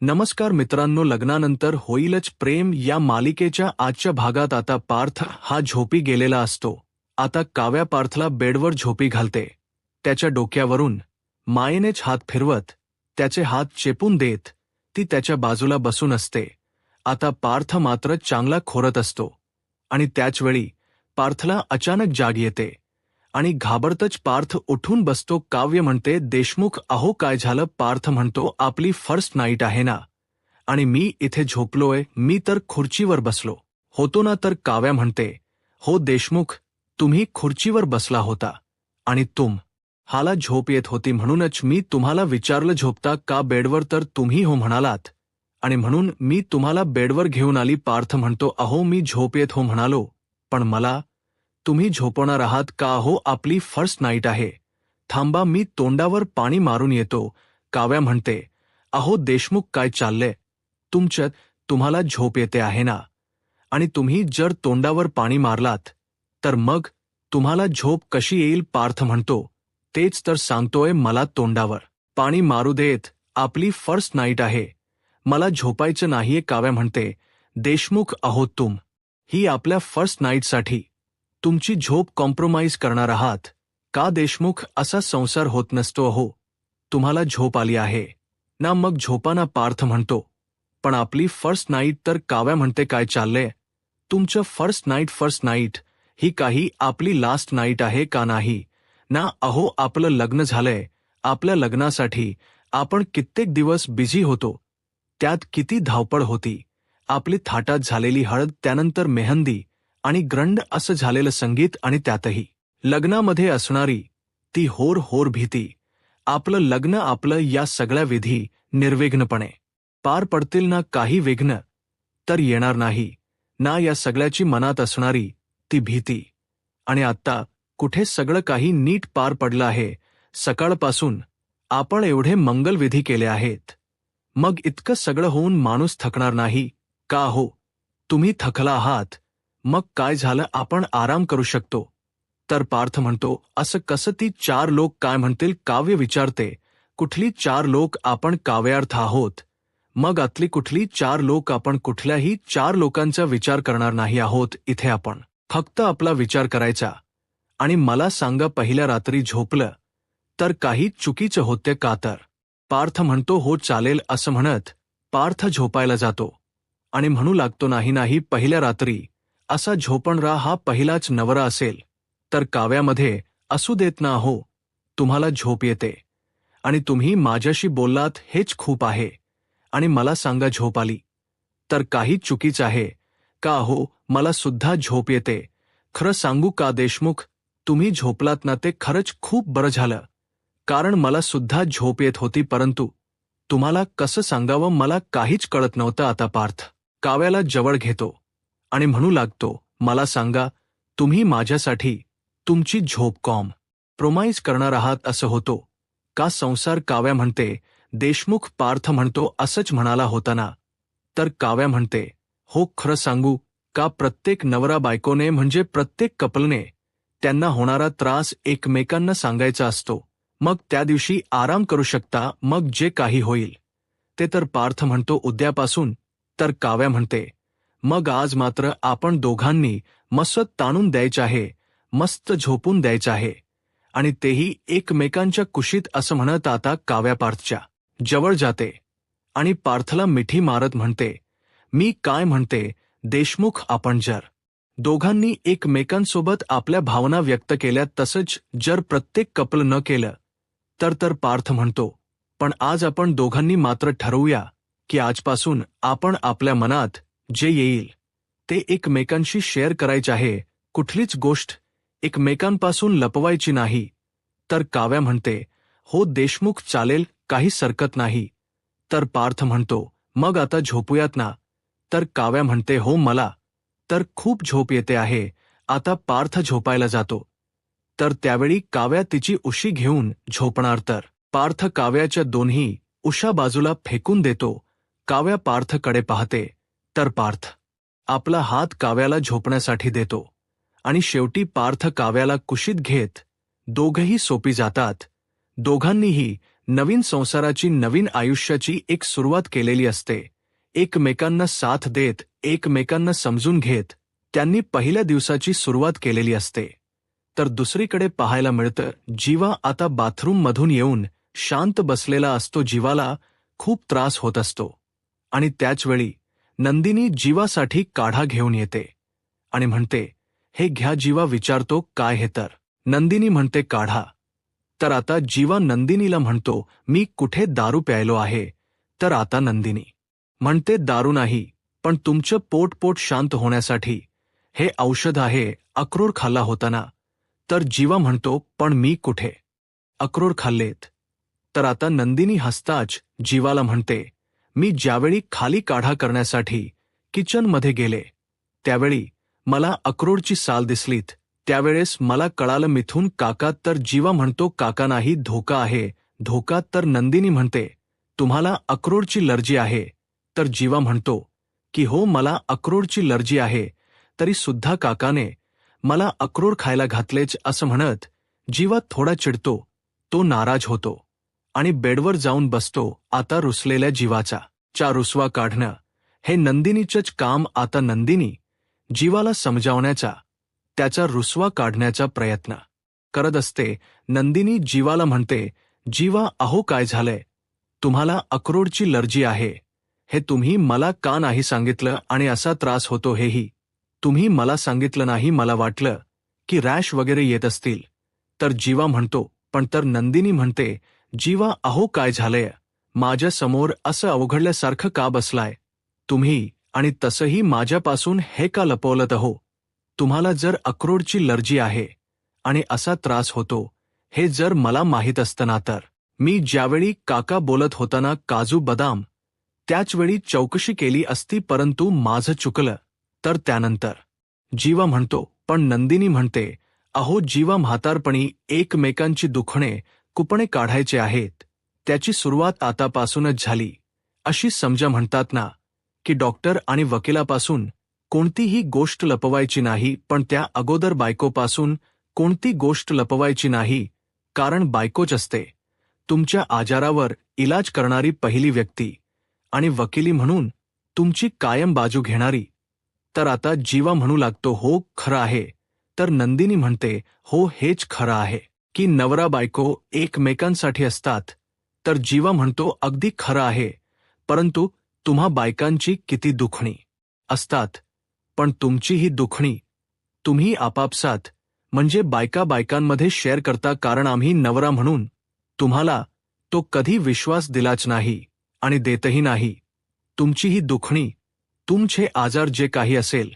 नमस्कार मित्रांनो, लग्नानंतर होईलच प्रेम या मालिकेच्या आजच्या भागात आता पार्थ हा झोपी गेलेला असतो. आता काव्या पार्थला बेडवर झोपी घालते. त्याच्या डोक्यावरून मायेनेच हात फिरवत, त्याचे हात चेपून देत ती त्याच्या बाजूला बसून असते. आता पार्थ मात्र चांगला खोरत असतो आणि त्याचवेळी पार्थला अचानक जाग येते आणि घाबरतच पार्थ उठून बसतो. काव्य म्हणते, देशमुख अहो काय झालं? पार्थ म्हणतो, आपली फर्स्ट नाईट आहे ना, आणि मी इथे झोपलोय, मी तर खुर्चीवर बसलो होतो ना. तर काव्या म्हणते, हो देशमुख, तुम्ही खुर्चीवर बसला होता आणि हाला झोप येत होती म्हणूनच मी तुम्हाला विचारलं झोपता का बेडवर, तर तुम्ही हो म्हणालात आणि म्हणून मी तुम्हाला बेडवर घेऊन आली. पार्थ म्हणतो, अहो मी झोप येत हो म्हणालो, पण मला तुम्ही झोपवणार आहात का? हो आपली फर्स्ट नाईट आहे, थांबा मी तोंडावर पाणी मारून येतो. काव्या म्हणते, अहो देशमुख काय चाललंय तुमच्यात? तुम्हाला झोप येते आहे ना, आणि तुम्ही जर तोंडावर पाणी मारलात तर मग तुम्हाला झोप कशी येईल? पार्थ म्हणतो, तेच तर सांगतोय, मला तोंडावर पाणी मारू देत, आपली फर्स्ट नाईट आहे, मला झोपायचं नाहीये. काव्या म्हणते, देशमुख अहो ही आपल्या फर्स्ट नाईटसाठी तुमची झोप कॉम्प्रोमाइज करणार आहात का? देशमुख, असा संसार होत नसतो. अहो तुम्हाला झोप आली आहे ना, मग झोपाना. पार्थ म्हणतो, पण आपली फर्स्ट नाईट तर. काव्या म्हणते, काय चाललंय तुमचं? फर्स्ट नाईट ही काही आपली लास्ट नाईट आहे का? नाही ना, अहो आपलं लग्न झालंय, आपल्या लग्नासाठी आपण कित्येक दिवस बिझी होतो, त्यात किती धावपळ होती, आपली थाटात झालेली हळद, त्यानंतर मेहंदी आणि ग्रंड असं झालेलं संगीत, आणि त्यातही लग्नामध्ये असणारी ती होर भीती. आपलं लग्न, आपलं या सगळ्या विधी निर्विघ्नपणे पार पडतील ना, काही विघ्न तर येणार नाही ना, या सगळ्याची मनात असणारी ती भीती. आणि आता कुठे सगळं काही नीट पार पडलं आहे, सकाळपासून आपण एवढे मंगलविधी केले आहेत, मग इतकं सगळं होऊन माणूस थकणार नाही का? हो तुम्ही थकला आहात, मग काय झालं, आपण आराम करू शकतो. तर पार्थ म्हणतो, असं कसं? ती 4 लोक काय म्हणतील? काव्य विचारते, कुठली 4 लोक? आपण काव्यार्थ आहोत, मग आतली कुठली 4 लोक? आपण कुठल्याही 4 लोकांचा विचार करणार नाही आहोत. इथे आपण फक्त आपला विचार करायचा. आणि मला सांगा, पहिल्या रात्री झोपलं तर काही चुकीचं होते का? तर पार्थ म्हणतो, हो चालेल. असं म्हणत पार्थ झोपायला जातो आणि म्हणू लागतो, नाही, पहिल्या रात्री असा झोपणारा हा पहिलाच नवरा असेल तर काव्यामध्ये असू देत ना. हो तुम्हाला झोप येते आणि तुम्ही माझ्याशी बोललात, हेच खूप आहे, आणि मला सांगा, झोप आली तर काही चुकीचं आहे का? हो मला सुद्धा झोप येते, खरं सांगू का देशमुख, तुम्ही झोपलात ना ते खरंच खूप बरं झालं, कारण मला सुद्धा झोप येत होती, परंतु तुम्हाला कसं सांगावं, मला काहीच कळत नव्हतं. आता पार्थ काव्याला जवळ घेतो आणि म्हणू लागतो, मला सांगा, तुम्ही माझ्यासाठी तुमची झोप कॉम्प्रोमाइज करणार आहात असं होतो का संसार? काव्या म्हणते, देशमुख. पार्थ म्हणतो, असंच म्हणाला होता ना. तर काव्या म्हणते, हो खरं सांगू का, प्रत्येक नवरा बायकोने म्हणजे प्रत्येक कपलने त्यांना होणारा त्रास एकमेकांना सांगायचा असतो, मग त्या दिवशी आराम करू शकता, मग जे काही होईल ते. तर पार्थ म्हणतो, उद्यापासून? तर काव्या म्हणते, मग आज मात्र आपण दोघांनी मस्त ताणून द्यायचं आहे, मस्त झोपून द्यायचं आहे, आणि तेही एकमेकांच्या कुशीत. असं म्हणत आता काव्या पार्थच्या जवळ जाते आणि पार्थला मिठी मारत म्हणते, मी काय म्हणते देशमुख, आपण जर दोघांनी एकमेकांसोबत आपल्या भावना व्यक्त केल्या, तसंच जर प्रत्येक कपल न केलं तर पार्थ म्हणतो, पण आज आपण दोघांनी मात्र ठरवूया की आजपासून आपण आपल्या मनात जे येईल ते एकमेकांशी शेअर करायचे आहे, कुठलीच गोष्ट एकमेकांपासून लपवायची नाही. तर काव्या म्हणते, हो देशमुख चालेल, काही हरकत नाही. तर पार्थ म्हणतो, मग आता झोपूयात ना. तर काव्या म्हणते, हो मला तर खूप झोप येते आहे. आता पार्थ झोपायला जातो. तर त्यावेळी काव्या तिची उशी घेऊन झोपणार, तर पार्थ काव्याच्या दोन्ही उशा बाजूला फेकून देतो. काव्या पार्थकडे पाहते तर पार्थ आपला हात काव्याला झोपण्यासाठी देतो आणि शेवटी पार्थ काव्याला कुशीत घेत दोघंही सोपी जातात. दोघांनीही नवीन संसाराची, नवीन आयुष्याची एक सुरुवात केलेली असते. एकमेकांना साथ देत, एकमेकांना समजून घेत त्यांनी पहिल्या दिवसाची सुरुवात केलेली असते. तर दुसरीकडे पाहायला मिळतं, जीवा आता बाथरूममधून येऊन शांत बसलेला असतो. जीवाला खूप त्रास होत असतो आणि त्याचवेळी नंदिनी जीवासाठी काढा घेऊन येते आणि म्हणते, हे घ्या. जीवा विचारतो, काय हे? तर नंदिनी म्हणते, काढा. तर आता जीवा नंदिनीला म्हणतो, मी कुठे दारू प्यायलो आहे? तर आता नंदिनी म्हणते, दारू नाही, पण तुमचं पोट शांत होण्यासाठी हे औषध आहे. अक्रोड खाल्ला होता ना? तर जीवा म्हणतो, पण मी कुठे अक्रोड खाल्लेत? तर आता नंदिनी हसताच जीवाला म्हणते, मी ज्यावेळी खाली काढा करण्यासाठी किचनमध्ये गेले त्यावेळी मला अक्रोडची साल दिसलीत. त्यावेळेस मला कळालं, मिथून काका. तर जीवा म्हणतो, काका नाही, धोका आहे. धोका? तर नंदिनी म्हणते, तुम्हाला अक्रोडची लर्जी आहे? तर जीवा म्हणतो की हो, मला अक्रोडची लर्जी आहे. तरी सुद्धा काकाने मला अक्रोड खायला घातलेच. असं म्हणत जीवा थोडा चिडतो, तो नाराज होतो आणि बेडवर जाऊन बसतो. आता रुसलेल्या जीवाचा रुसवा काढणं हे नंदिनीचंच काम. आता नंदिनी जीवाला समजावण्याचा, त्याचा रुसवा काढण्याचा प्रयत्न करत असते. नंदिनी जीवाला म्हणते, जीवा, अहो काय झालंय? तुम्हाला अक्रोडची लर्जी आहे हे तुम्ही मला का नाही सांगितलं? आणि असा त्रास होतो हेही तुम्ही मला सांगितलं नाही. मला वाटलं की रॅश वगैरे येत असतील. तर जीवा म्हणतो, पण. तर नंदिनी म्हणते, जीवा, अहो काय झालंय? माझ्या समोर असं अवघडल्यासारखं का बसलाय तुम्ही? आणि तसंही माझ्यापासून हे का लपवलत? हो, तुम्हाला जर अक्रोडची लर्जी आहे आणि असा त्रास होतो हे जर मला माहीत असतं ना, तर मी ज्यावेळी काका बोलत होताना काजू बदाम त्याचवेळी चौकशी केली असती. परंतु माझं चुकलं. तर त्यानंतर जीवा म्हणतो, पण नंदिनी म्हणते, अहो जीवा, म्हातारपणी एकमेकांची दुखणे कुपणे काढायचे आहेत. त्याची सुरुवात आतापासूनच झाली. अशी समजा. म्हणतात ना की डॉक्टर आणि वकिलापासून कोणतीही गोष्ट लपवायची नाही, पण त्या अगोदर बायकोपासून कोणती गोष्ट लपवायची नाही, कारण बायकोच असते तुमच्या आजारावर इलाज करणारी पहिली व्यक्ती आणि वकिली म्हणून तुमची कायम बाजू घेणारी. तर आता जीवा म्हणू लागतो, हो, खरं आहे. तर नंदिनी म्हणते, हो, हेच खरं आहे की नवरा बायको एकमेकांसाठी असतात. तर जीवा म्हणतो, अगदी खरं आहे. परंतु तुम्हा बायकांची किती दुखणी असतात, पण तुमची ही दुखणी तुम्ही आपापसात, म्हणजे बायका बायकांमध्ये शेअर करता. कारण आम्ही नवरा म्हणून तुम्हाला तो कधी विश्वास दिलाच नाही आणि देतही नाही. तुमची ही दुखणी, तुमचे आजार जे काही असेल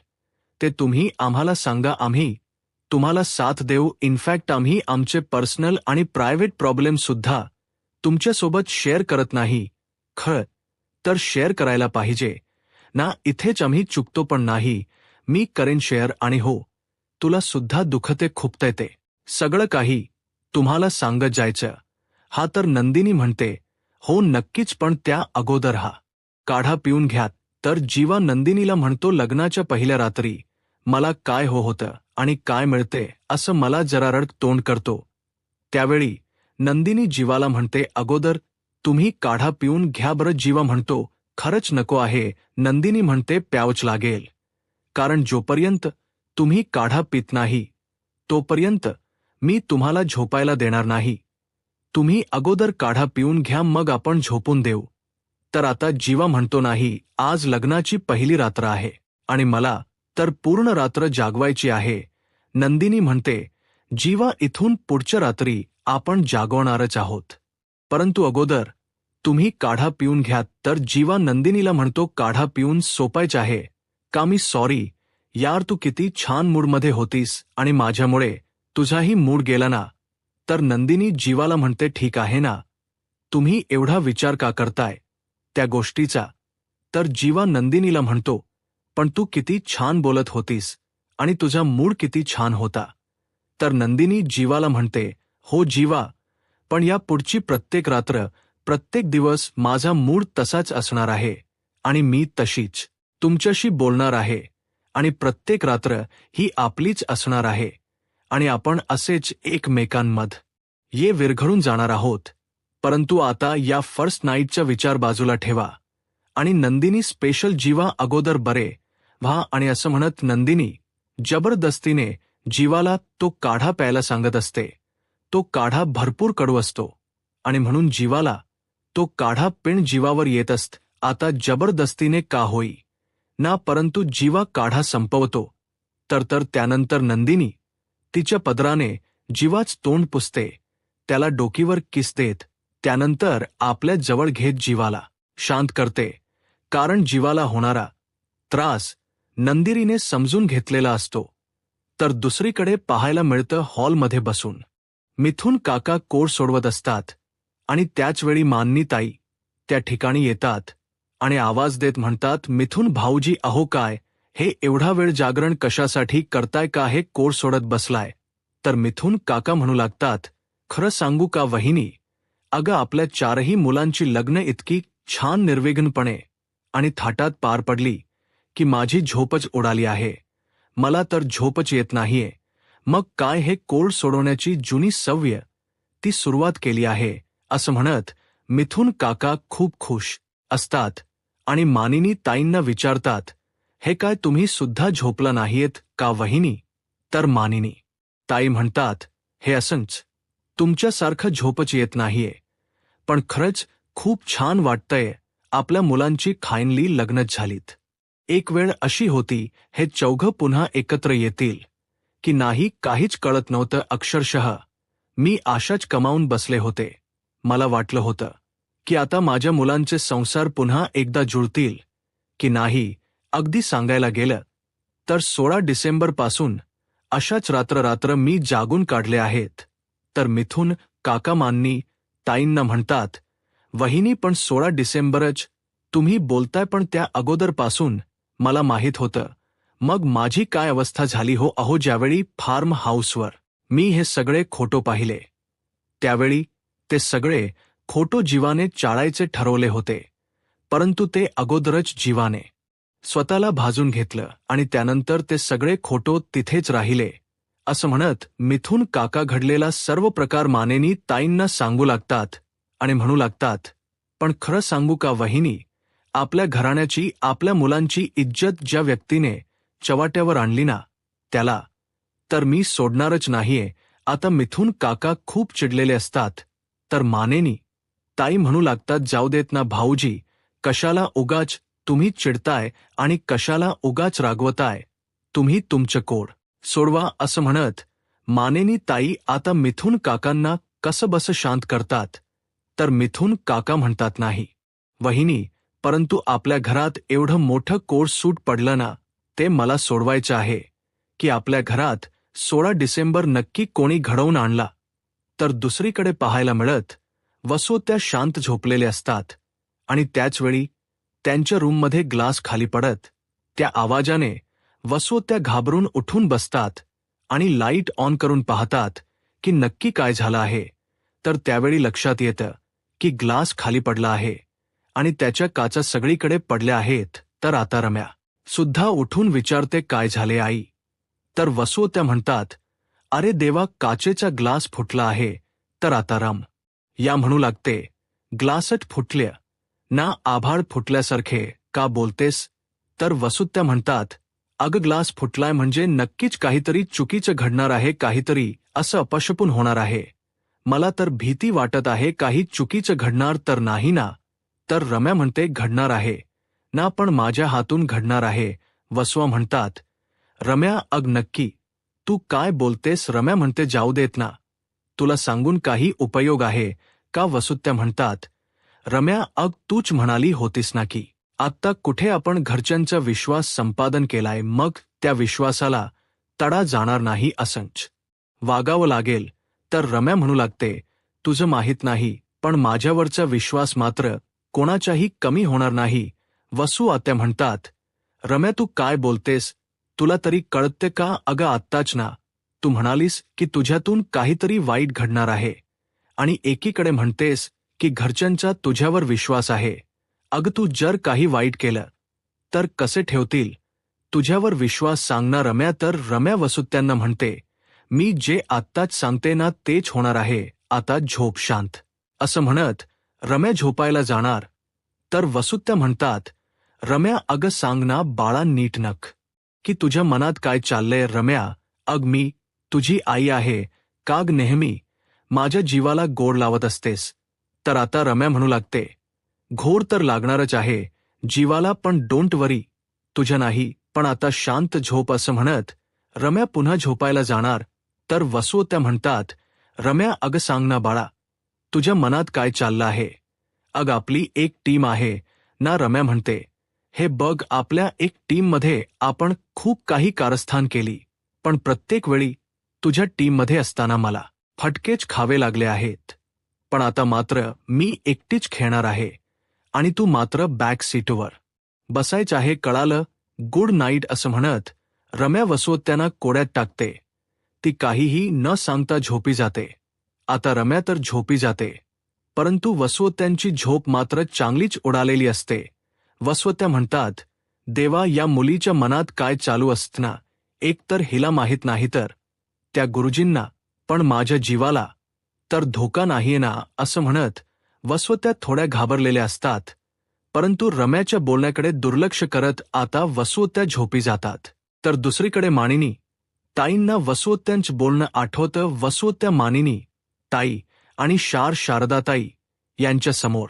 ते तुम्ही आम्हाला सांगा, आम्ही तुम्हाला साथ देऊ. इनफॅक्ट आम्ही आमचे पर्सनल आणि प्रायव्हेट प्रॉब्लेम सुद्धा तुमच्यासोबत शेअर करत नाही. खरं तर शेअर करायला पाहिजे ना. इथेच आम्ही चुकतो. पण नाही, मी करेन शेअर. आणि हो, तुला सुद्धा दुखते, खुपते, ते सगळं काही तुम्हाला सांगत जायचं. हा, तर नंदिनी म्हणते, हो नक्कीच, पण त्या अगोदर हा काढा पिऊन घ्या. तर जीवा नंदिनीला म्हणतो, लग्नाच्या पहिल्या रात्री मला काय होतं आणि काय मिळते असं मला जरा रड तोंड करतो. त्यावेळी नंदिनी जीवाला म्हणते, अगोदर तुम्ही काढा पिऊन घ्या बरं. जीवा म्हणतो, खरंच नको आहे. नंदिनी म्हणते, प्यावच लागेल, कारण जोपर्यंत तुम्ही काढा पित नाही तोपर्यंत मी तुम्हाला झोपायला देणार नाही. तुम्ही अगोदर काढा पिऊन घ्या, मग आपण झोपून देऊ. तर आता जीवा म्हणतो, नाही, आज लग्नाची पहिली रात्र आहे आणि मला तर पूर्ण रात्र जागवायची आहे. नंदिनी म्हणते, जीवा, इथून पुढच्या रात्री आपण जागवणारच आहोत, परंतु अगोदर तुम्ही काढा पिऊन घ्या. तर जीवा नंदिनीला म्हणतो, काढा पिऊन सोपायचं आहे का? मी सॉरी यार, तू किती छान मूडमध्ये होतीस आणि माझ्यामुळे तुझाही मूड गेला ना. तर नंदिनी जीवाला म्हणते, ठीक आहे ना, तुम्ही एवढा विचार का करताय त्या गोष्टीचा? तर जीवा नंदिनीला म्हणतो, पण तू किती छान बोलत होतीस आणि तुझा मूड किती छान होता. तर नंदिनी जीवाला म्हणते, हो जीवा, पण या पुढची प्रत्येक रात्र, प्रत्येक दिवस माझा मूड तसाच असणार आहे आणि मी तशीच तुमच्याशी बोलणार आहे आणि प्रत्येक रात्र ही आपलीच असणार आहे आणि आपण असेच एकमेकांमध्ये विरघळून जाणार आहोत. परंतु आता या फर्स्ट नाईटचा विचार बाजूला ठेवा आणि नंदिनी स्पेशल जीवा अगोदर बरे व्हा आणि असं म्हणत नंदिनी जबरदस्तीने जीवाला तो काढा प्यायला सांगत असते. तो काढा भरपूर कडू असतो आणि म्हणून जीवाला तो काढा पिण जीवावर येत असत. आता जबरदस्तीने का होई ना, परंतु जीवा काढा संपवतो. तर त्यानंतर नंदिनी तिच्या पदराने जीवाच तोंड पुसते, त्याला डोकीवर किस देत, त्यानंतर आपल्या जवळ घेत जीवाला शांत करते. कारण जीवाला होणारा त्रास नंदिनीने समजून घेतलेला असतो. तर दुसरीकडे पाहायला मिळतं हॉलमध्ये बसून मिथुन काका कोड सोडवत असतात आणि त्याचवेळी माननी ताई त्या ठिकाणी येतात आणि आवाज देत म्हणतात, मिथुन भाऊजी अहो काय हे एवढा वेळ जागरण कशासाठी करताय, का हे कोड सोडत बसलाय. तर मिथुन काका म्हणू लागतात, खरं सांगू का वहिनी, अगं आपल्या 4ही मुलांची लग्न इतकी छान निर्विघ्नपणे आणि थाटात पार पडली की माझी झोपच उडाली आहे. मला तर झोपच येत नाहीये. मग काय हे कोड सोडवण्याची जुनी सवय ती सुरुवात केली आहे. असं म्हणत मिथुन काका खूप खुश असतात आणि मानिनी ताईंना विचारतात, हे काय तुम्ही सुद्धा झोपला नाहीयेत का वहिनी. तर मानिनी ताई म्हणतात, हे असंच तुमच्यासारखं झोपच येत नाहीये, पण खरंच खूप छान वाटतंय आपल्या मुलांची फायनली लग्नच झालीत. एक वेळ अशी होती हे चौघं पुन्हा एकत्र येतील की नाही काहीच कळत नव्हतं. अक्षरशः मी आशाच कमावून बसले होते. मला वाटलं होतं की आता माझ्या मुलांचे संसार पुन्हा एकदा जुळतील की नाही. अगदी सांगायला गेलं तर 16 डिसेंबरपासून अशाच रात्र मी जागून काढले आहेत. तर मिथुन काका माननी ताईंना म्हणतात, वहिनी पण 16 डिसेंबरच तुम्ही बोलताय, पण त्या अगोदरपासून मला माहीत होतं. मग माझी काय अवस्था झाली हो. अहो ज्यावेळी फार्म हाऊसवर मी हे सगळे खोटो पाहिले त्यावेळी ते सगळे खोटो जीवाने चाळायचे ठरवले होते, परंतु ते अगोदरच जीवाने स्वतःला भाजून घेतलं आणि त्यानंतर ते सगळे खोटो तिथेच राहिले. असं म्हणत मिथुन काका घडलेला सर्व प्रकार मानेनी ताईंना सांगू लागतात आणि म्हणू लागतात, पण खरं सांगू का वहिनी, आपल्या घराण्याची आपल्या मुलांची इज्जत ज्या व्यक्तीने चव्हाट्यावर आणली ना, त्याला तर मी सोडणारच नाहीये. आता मिथुन काका खूप चिडलेले असतात. तर मानेनी ताई म्हणू लागतात, जाऊ देत ना भाऊजी, कशाला उगाच तुम्ही चिडताय आणि कशाला उगाच रागवताय, तुम्ही तुमचं कोड सोडवा. असं म्हणत मानेनी ताई आता मिथुन काकांना कसंबस शांत करतात. तर मिथुन काका म्हणतात, नाही वहिनी, परंतु आपल्या घरात एवढं मोठं कोड सूट पडलं ना, ते मला सोडवायचं आहे की आपल्या घरात 16 डिसेंबर नक्की कोणी घडवून आणला. तर दुसरीकडे पाहायला मिळत वसू त्या शांत झोपलेले असतात आणि त्याचवेळी त्यांच्या रूममध्ये ग्लास खाली पडत त्या आवाजाने वसू त्या घाबरून उठून बसतात आणि लाईट ऑन करून पाहतात की नक्की काय झालं आहे. तर त्यावेळी लक्षात येतं की ग्लास खाली पडला आहे आणि त्याच्या काचा सगळीकडे पडल्या आहेत. तर आता रम्या सुद्धा उठून विचारते, काय झाले आई. तर वसू त्या म्हणतात, अरे देवा, काचेचा ग्लास फुटला आहे. तर आता रम या म्हणू लागते, ग्लासच फुटल्या ना, आभाळ फुटल्यासारखे का बोलतेस. तर वसू त्या म्हणतात, अगं ग्लास फुटलाय म्हणजे नक्कीच काहीतरी चुकीचं घडणार आहे, काहीतरी असं अपशकुन होणार आहे. मला तर भीती वाटत आहे काही चुकीचं घडणार तर नाही ना. तर रम्या म्हणते, घडणार आहे ना, पण माझ्या हातून घडणार आहे. वसवा म्हणतात, रम्या अग नक्की तू काय बोलतेस. रम्या म्हणते, जाऊ देत ना, तुला सांगून काही उपयोग आहे का. वसुत्या म्हणतात, रम्या अग तूच म्हणाली होतीस ना की आत्ता कुठे आपण घरच्यांचा विश्वास संपादन केलाय, मग त्या विश्वासाला तडा जाणार नाही, असंच वागावं लागेल. तर रम्या म्हणू लागते, तुझं माहीत नाही, पण माझ्यावरचा विश्वास मात्र कोणाच्याही कमी होणार नाही. वसू आत्या म्हणतात, रम्या तू काय बोलतेस, तुला तरी कळते का. अगं आत्ताच ना तू म्हणालीस की तुझ्यातून काहीतरी वाईट घडणार आहे आणि एकीकडे म्हणतेस की घरच्यांचा तुझ्यावर विश्वास आहे. अगं तू जर काही वाईट केलं तर कसे ठेवतील तुझ्यावर विश्वास, सांगणार रम्या. तर रम्या वसुत्यांना म्हणते, मी जे आत्ताच सांगते ना तेच होणार आहे, आता झोप शांत. असं म्हणत रम्या झोपायला जाणार तर वसुत्या म्हणतात, रम्या अगं सांग ना बाळा नीट नख, की तुझ्या मनात काय चाललंय रम्या, अग मी तुझी आई आहे, काग नेहमी माझ्या जीवाला गोड लावत असतेस. तर आता रम्या म्हणू लागते, घोर तर लागणारच आहे जीवाला, पण डोंट वरी, तुझ्या नाही, पण आता शांत झोप. असं म्हणत रम्या पुन्हा झोपायला जाणार तर वसुत्या म्हणतात, रम्या अगं सांग ना बाळा, तुझ्या मनात काय चाललं आहे. अग आपली एक टीम आहे ना, रम्या म्हणते, हे बघ आपल्या एक टीममध्ये आपण खूप काही कारस्थान केली, पण प्रत्येक वेळी तुझ्या टीममध्ये असताना मला फटकेच खावे लागले आहेत. पण आता मात्र मी एकटीच खेळणार आहे आणि तू मात्र बॅक सीटवर बसायच आहे, कळालं, गुड नाईट. असं म्हणत रम्या वसुत्यांना कोड्यात टाकते. ती काहीही न सांगता झोपी जाते. आता रम्या तर झोपी जाते, परंतु वसुत्यांची झोप मात्र चांगलीच उडालेली असते. वसुत्या म्हणतात, देवा या मुलीच्या मनात काय चालू असतं, एक तर हिला माहीत नाही तर त्या गुरुजींना, पण माझ्या जीवाला तर धोका नाहीये ना. असं म्हणत वसुत्या थोड्या घाबरलेल्या असतात, परंतु रम्याच्या बोलण्याकडे दुर्लक्ष करत आता वसुत्या झोपी जातात. तर दुसरीकडे मानिनी ताईंना वसुत्यांचं बोलणं आठवतं. वसुत्या मानिनी ताई आणि शारदाताई यांच्या समोर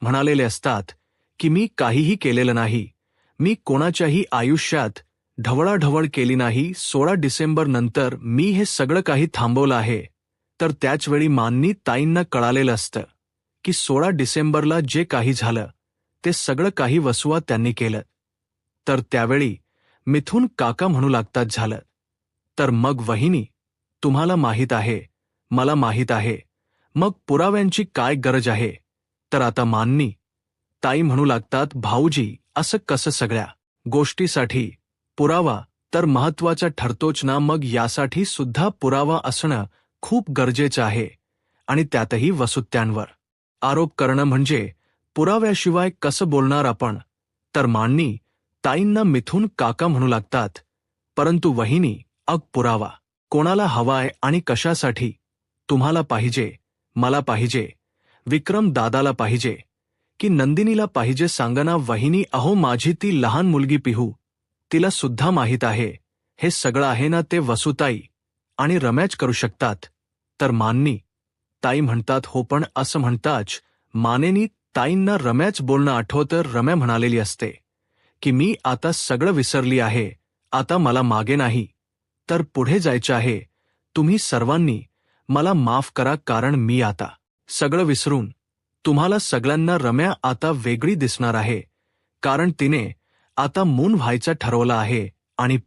म्हणालेले असतात की मी काहीही केलेलं नाही, मी कोणाच्याही आयुष्यात ढवळाढवळ केली नाही. 16 डिसेंबर नंतर मी हे सगळं काही थांबवलं आहे. तर त्याचवेळी मानिनी ताईंना कळालेलं असतं की 16 डिसेंबरला जे काही झालं ते सगळं काही वसुआ त्यांनी केलं. तर त्यावेळी मिथून काका म्हणू लागतात, झालं तर मग वहिनी, तुम्हाला माहीत आहे, मला माहीत आहे, मग पुराव्यांची काय गरज आहे. तर आता मानिनी ताई म्हणू लागतात, भाऊजी असं कसं, सगळ्या गोष्टीसाठी पुरावा तर महत्वाचा ठरतोच ना, मग यासाठी सुद्धा पुरावा असणं खूप गरजेचं आहे. आणि त्यातही वसुत्यांवर आरोप करणं म्हणजे पुराव्याशिवाय कसं बोलणार आपण. तर मानिनी ताईंना मिथून काका म्हणू लागतात, परंतु वहिनी, अग पुरावा कोणाला हवाय आणि कशासाठी. तुम्हाला पाहिजे, मला पाहिजे, विक्रम दादाला पाहिजे, की नंदिनीला पाहिजे, सांगना वहिनी. अहो माझी ती लहान मुलगी पिहू, तिला सुद्धा माहीत आहे हे सगळं आहे ना, ते वसुताई आणि रम्याच करू शकतात. तर मानिनी ताई म्हणतात, हो पण असं म्हणताच मानेनी ताईंना रम्याच बोलणं आठवतं. रम्या म्हणालेली असते की मी आता सगळं विसरली आहे, आता मला मागे नाही तर पुढे जायचं आहे. तुम्ही सर्वांनी मला माफ करा, कारण मी आता सगळं विसरून तुम्हाला सगळ्यांना. रम्या आता वेगळी दिसणार आहे, कारण तिने आता मून व्हायचं ठरवलं आहे. आणि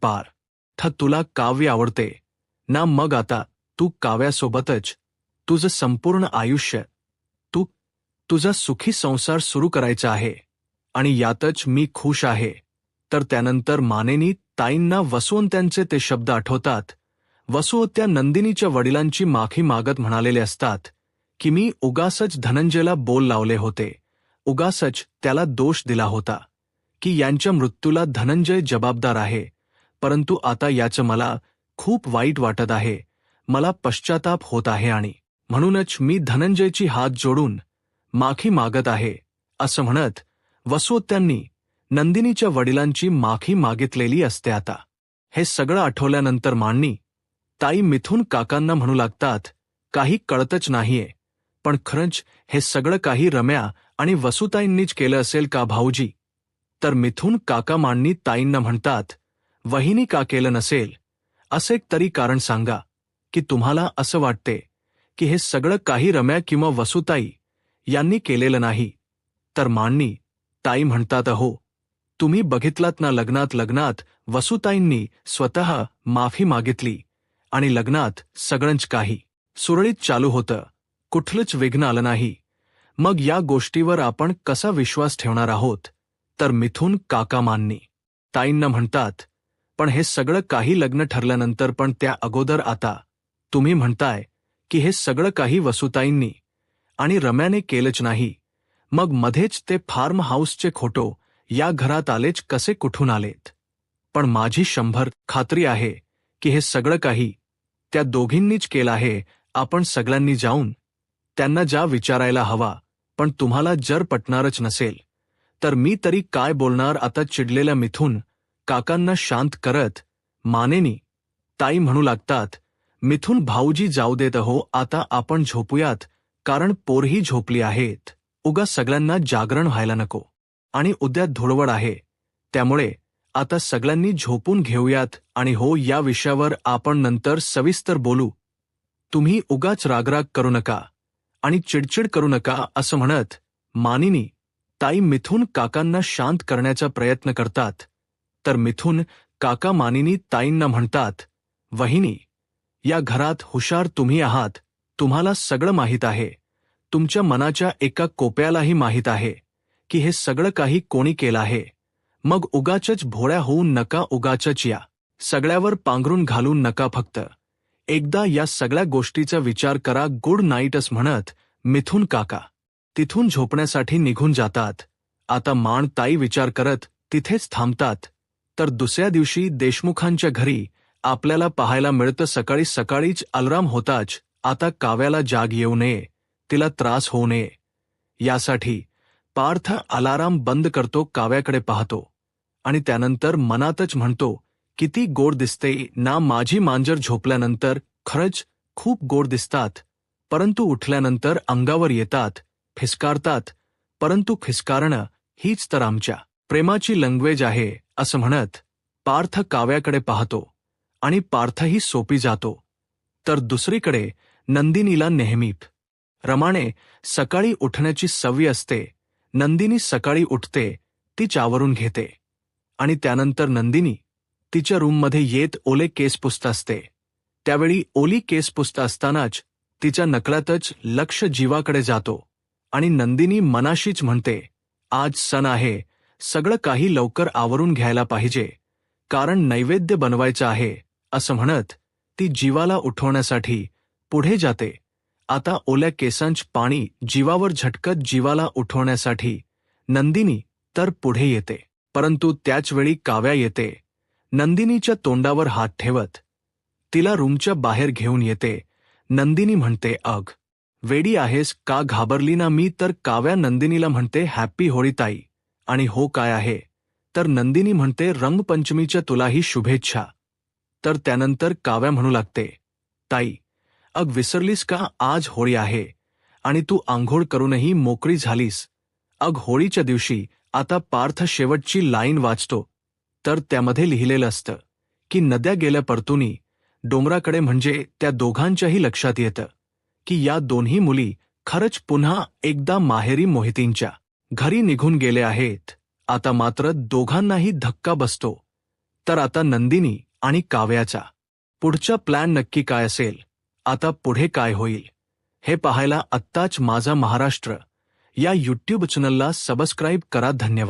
तुला काव्य आवडते ना, मग आता तू काव्यासोबतच तुझं संपूर्ण आयुष्य, तुझा सुखी संसार सुरू करायचा आहे आणि यातच मी खुश आहे. तर त्यानंतर मानेनी ताईंना वसुंत्यांचे ते शब्द आठवतात. वसुत्या नंदिनीच्या वडिलांची माफी मागत म्हणालेले असतात की मी उगासच धनंजयला बोल लावले होते, उगासच त्याला दोष दिला होता की यांच्या मृत्यूला धनंजय जबाबदार आहे, परंतु आता याचं मला खूप वाईट वाटत आहे, मला पश्चाताप होत आहे आणि म्हणूनच मी धनंजयची हात जोडून माफी मागत आहे. असं म्हणत वसुत्यांनी नंदिनीच्या वडिलांची माफी मागितलेली असते. आता हे सगळं आठवल्यानंतर मानिनी ताई मिथून काकांना म्हणू लागतात, काही कळतच नाहीये, पण खरंच हे सगळं काही रम्या आणि वसुताईंनीच केलं असेल का भाऊजी. तर मिथून काका मानिनी ताईंना म्हणतात, वहिनी का केलं नसेल, असं एक तरी कारण सांगा की तुम्हाला असं वाटते की हे सगळं काही रम्या किंवा वसुताई यांनी केलेलं नाही. तर मानिनी ताई म्हणतात, हो तुम्ही बघितलात ना, लग्नात वसुताईंनी स्वतः माफी मागितली आणि लग्नात सगळंच काही सुरळीत चालू होतं, कुठलंच विघ्न आलं नाही. मग या गोष्टीवर आपण कसा विश्वास ठेवणार आहोत. तर मिथून काका मानिनी ताईंना म्हणतात, पण हे सगळं काही लग्न ठरल्यानंतर, पण त्या अगोदर आता तुम्ही म्हणताय की हे सगळं काही वसुताईंनी आणि रम्याने केलंच नाही, मग मध्येच ते फार्म हाऊसचे खोटो या घरात आलेच कसे, कुठून आलेत. पण माझी 100% खात्री आहे की हे सगळं काही त्या दोघींनीच केलं आहे. आपण सगळ्यांनी जाऊन त्यांना ज्या विचारायला हवा, पण तुम्हाला जर पटणारच नसेल तर मी तरी काय बोलणार. आता चिडलेल्या मिथून काकांना शांत करत मानेनी ताई म्हणू लागतात, मिथून भाऊजी जाऊ देत हो, आता आपण झोपूयात, कारण पोरही झोपली आहेत. उगा सगळ्यांना जागरण व्हायला नको. आणि उद्या धुळवड आहे, त्यामुळे आता सगळ्यांनी झोपून घेऊयात. आणि हो, या विषयावर आपण नंतर सविस्तर बोलू. तुम्ही उगाच रागराग करू नका आणि चिडचिड करू नका. असं म्हणत मानिनी ताई मिथून काकांना शांत करण्याचा प्रयत्न करतात. तर मिथून काका मानिनी ताईंना म्हणतात, वहिनी, या घरात हुशार तुम्ही आहात. तुम्हाला सगळं माहीत आहे. तुमच्या मनाच्या एका कोपऱ्यालाही माहीत आहे की हे सगळं काही कोणी केलं आहे. मग उगाचच भोळ्या होऊन नका. उगाचच या सगळ्यावर पांघरून घालून नका. फक्त एकदा या सगळ्या गोष्टीचा विचार करा. गुड नाईटच म्हणत मिथून काका तिथून झोपण्यासाठी निघून जातात. आता मान ताई विचार करत तिथेच थांबतात. तर दुसऱ्या दिवशी देशमुखांच्या घरी आपल्याला पाहायला मिळतं सकाळी सकाळीच अलार्म होताच. आता काव्याला जाग येऊ नये, तिला त्रास होऊ नये, यासाठी पार्थ अलार्म बंद करतो, काव्याकडे पाहतो आणि त्यानंतर मनातच म्हणतो, किती गोड दिसते ना माझी मांजर. झोपल्यानंतर खरंच खूप गोड दिसतात, परंतु उठल्यानंतर अंगावर येतात, फिसकारतात. परंतु फिसकारणं हीच तर आमच्या प्रेमाची लँग्वेज आहे. असं म्हणत पार्थ काव्याकडे पाहतो आणि पार्थही सोपी जातो. तर दुसरीकडे नंदिनीला नेहमी रमाने सकाळी उठण्याची सवय असते. नंदिनी सकाळी उठते, ती चावरून घेते आणि त्यानंतर नंदिनी तिच्या रूममध्ये येत ओले केस पुसत असते. त्यावेळी ओली केस पुसत असतानाच तिच्या नकळतच लक्ष जीवाकडे जातो आणि नंदिनी मनाशीच म्हणते, आज सण आहे, सगळं काही लवकर आवरून घ्यायला पाहिजे, कारण नैवेद्य बनवायचं आहे. असं म्हणत ती जीवाला उठवण्यासाठी पुढे जाते. आता ओल्या केसांच पाणी जीवावर झटकत जीवाला उठवण्यासाठी नंदिनी तर पुढे येते, परंतु त्याचवेळी काव्या येते. नंदिनीच्या तोंडावर हात ठेवत तिला रूमच्या बाहेर घेऊन येते. नंदिनी म्हणते, अग वेडी आहेस का, घाबरली ना मी. तर काव्या नंदिनीला म्हणते, हॅपी होळी ताई. आणि हो काय आहे, तर नंदिनी म्हणते, रंगपंचमीच्या तुलाही शुभेच्छा. तर त्यानंतर काव्या म्हणू लागते, ताई अग विसरलीस का, आज होळी आहे आणि तू आंघोळ करूनही मोकळी झालीस. अग होळीच्या दिवशी आता पार्थ शेवटची लाईन वाचतो. तर त्यामध्ये लिहिलेलं असतं की नद्या गेल्या परतुनी डोंगराकडे. म्हणजे त्या दोघांच्याही लक्षात येतं की या दोन्ही मुली खरंच पुन्हा एकदा माहेरी मोहितींच्या घरी निघून गेले आहेत. आता मात्र दोघांनाही धक्का बसतो. तर आता नंदिनी आणि काव्याचा पुढचा प्लॅन नक्की काय असेल, आता पुढे काय होईल, हे पाहायला आत्ताच माझा महाराष्ट्र या यूट्यूब चॅनलला सबस्क्राईब करा. धन्यवाद.